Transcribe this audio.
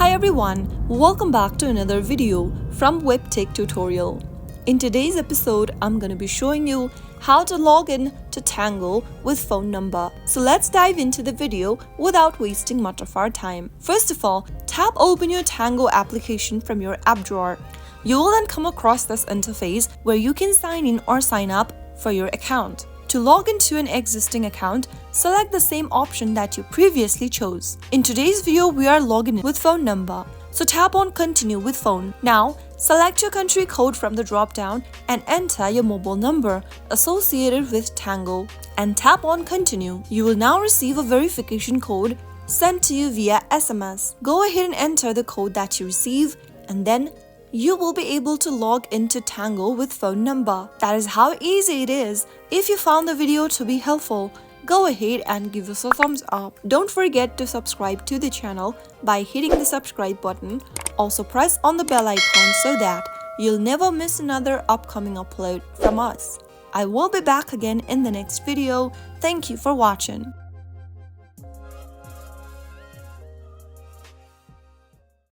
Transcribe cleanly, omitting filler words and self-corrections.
Hi everyone, welcome back to another video from Webtech Tutorial. In today's episode, I'm going to be showing you how to log in to Tango with phone number. So let's dive into the video without wasting much of our time. First of all, tap open your Tango application from your app drawer. You will then come across this interface where you can sign in or sign up for your account. To log into an existing account, select the same option that you previously chose. In today's video, we are logging in with phone number. So tap on Continue with phone. Now, select your country code from the drop-down and enter your mobile number associated with Tango and tap on Continue. You will now receive a verification code sent to you via SMS. Go ahead and enter the code that you receive and then you will be able to log into Tango with phone number. That is how easy it is. If you found the video to be helpful, go ahead and give us a thumbs up. Don't forget to subscribe to the channel by hitting the subscribe button. Also press on the bell icon so that you'll never miss another upcoming upload from us. I will be back again in the next video. Thank you for watching.